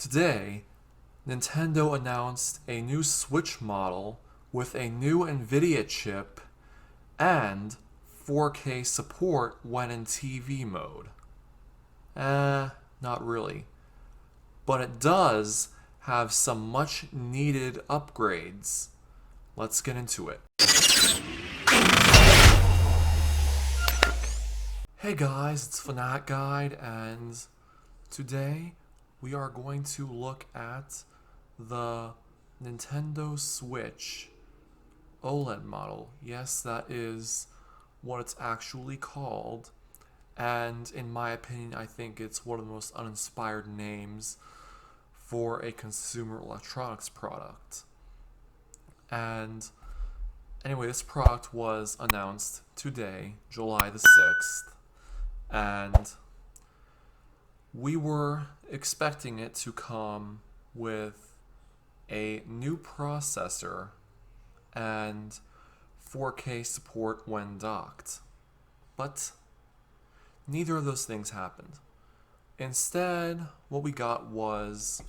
Today, Nintendo announced a new Switch model with a new NVIDIA chip and 4K support when in TV mode. Not really. But it does have some much needed upgrades. Let's get into it. Hey guys, it's FanaticGuide, and today we are going to look at the Nintendo Switch OLED model. Yes, that is what it's actually called, and in my opinion, I think it's one of the most uninspired names for a consumer electronics product. And anyway, this product was announced today, July the 6th, and we were expecting it to come with a new processor and 4K support when docked. But neither of those things happened. Instead, what we got was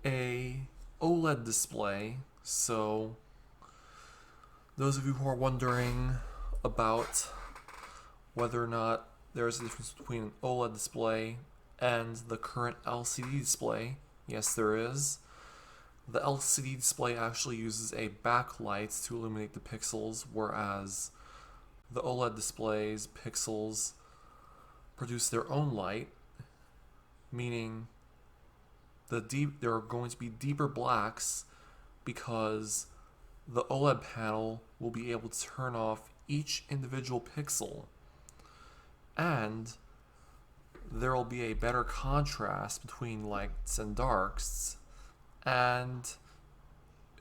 a OLED display. So those of you who are wondering about whether or not there's a difference between an OLED display and the current LCD display, yes, there is. The LCD display actually uses a backlight to illuminate the pixels, whereas the OLED display's pixels produce their own light, meaning there are going to be deeper blacks because the OLED panel will be able to turn off each individual pixel, and there will be a better contrast between lights and darks, and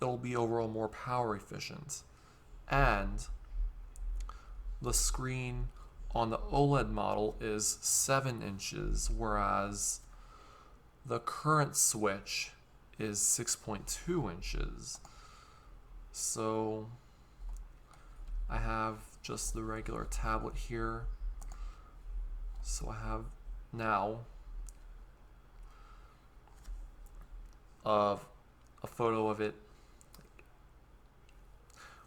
it'll be overall more power efficient. And the screen on the OLED model is 7 inches, whereas the current Switch is 6.2 inches. So I have just the regular tablet here. So I have now a photo of it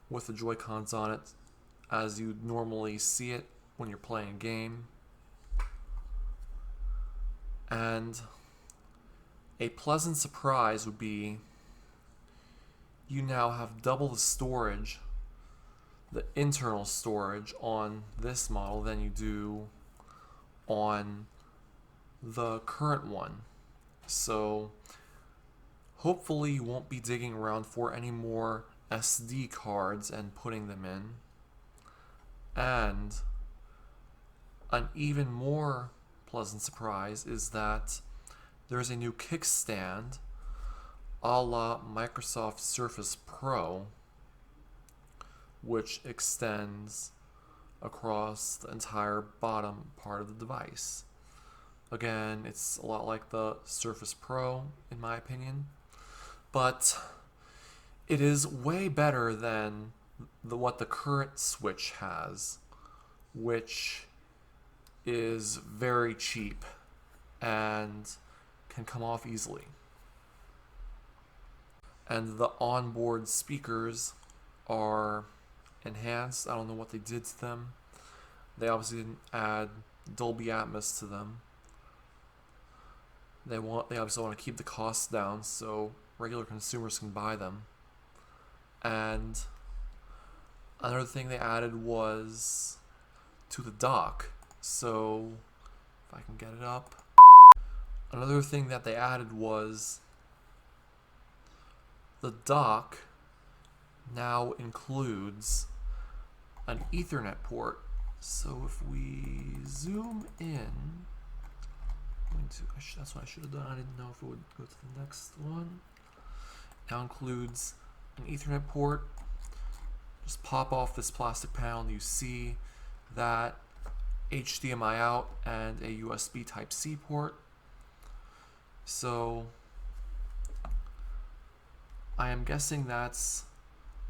with the Joy-Cons on it as you'd normally see it when you're playing a game. And a pleasant surprise would be you now have double the storage, the internal storage on this model than you do on the current one. So hopefully you won't be digging around for any more SD cards and putting them in. And an even more pleasant surprise is that there's a new kickstand a la Microsoft Surface Pro, which extends across the entire bottom part of the device. Again, it's a lot like the Surface Pro in my opinion, but it is way better than what the current Switch has, which is very cheap and can come off easily. And the onboard speakers are enhanced. I don't know what they did to them. They obviously didn't add Dolby Atmos to them. They obviously want to keep the costs down so regular consumers can buy them. And another thing they added was to the dock. So if I can get it up. Another thing that they added was the dock now includes an Ethernet port. So if we zoom in, that's what I should have done. I didn't know if it would go to the next one. Now includes an Ethernet port. Just pop off this plastic panel and you see that HDMI out and a USB Type-C port. So I am guessing that's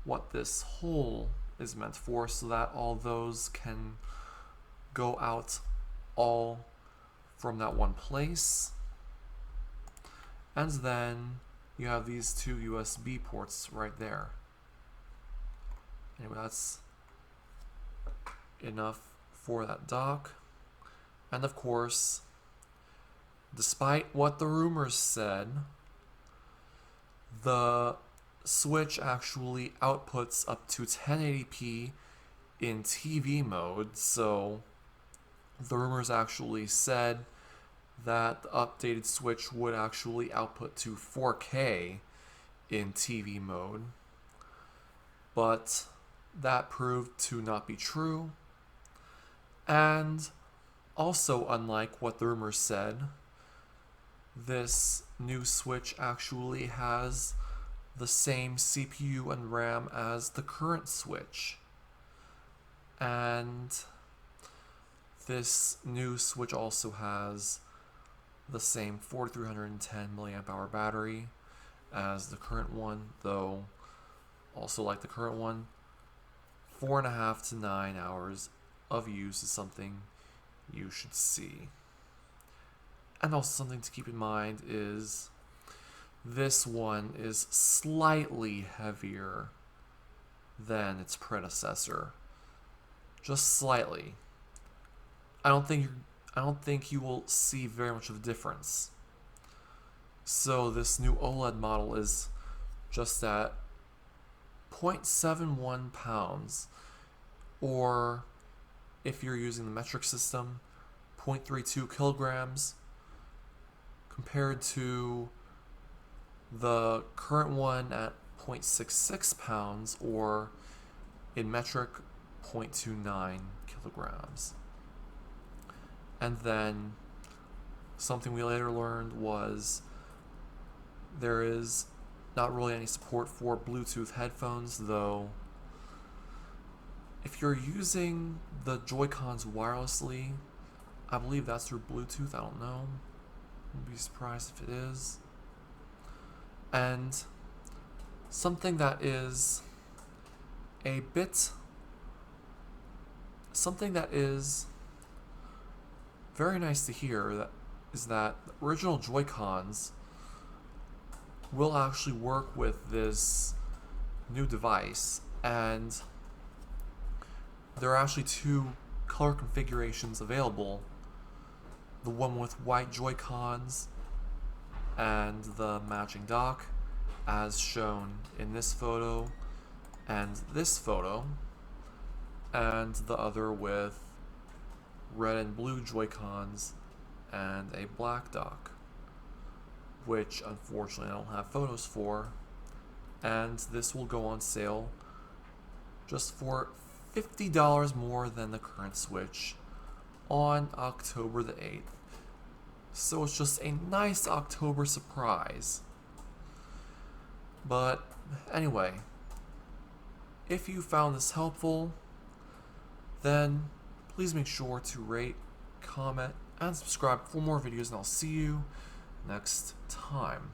what this hole is meant for, so that all those can go out all from that one place. And then you have these two USB ports right there. Anyway, that's enough for that dock. And of course, despite what the rumors said, the Switch actually outputs up to 1080p in TV mode, so the rumors actually said that the updated Switch would actually output to 4K in TV mode, but that proved to not be true. And also, unlike what the rumors said, this new Switch actually has the same CPU and RAM as the current Switch. And this new Switch also has the same 4310 mAh battery as the current one, though also like the current one, 4.5 to 9 hours of use is something you should see. And also something to keep in mind is this one is slightly heavier than its predecessor. Just slightly. I don't think you will see very much of a difference. So this new OLED model is just at 0.71 pounds, or if you're using the metric system, 0.32 kilograms, compared to the current one at 0.66 pounds, or in metric 0.29 kilograms. And then something we later learned was there is not really any support for Bluetooth headphones, though if you're using the Joy-Cons wirelessly, I believe that's through Bluetooth, I don't know. Wouldn't be surprised if it is. And something that is very nice to hear is that the original Joy-Cons will actually work with this new device, and there are actually two color configurations available. The one with white Joy-Cons and the matching dock, as shown in this photo and this photo, and the other with red and blue Joy-Cons and a black dock, which unfortunately I don't have photos for. And this will go on sale just for $50 more than the current Switch on October the 8th. So it's just a nice October surprise. But anyway, if you found this helpful, then please make sure to rate, comment, and subscribe for more videos, and I'll see you next time.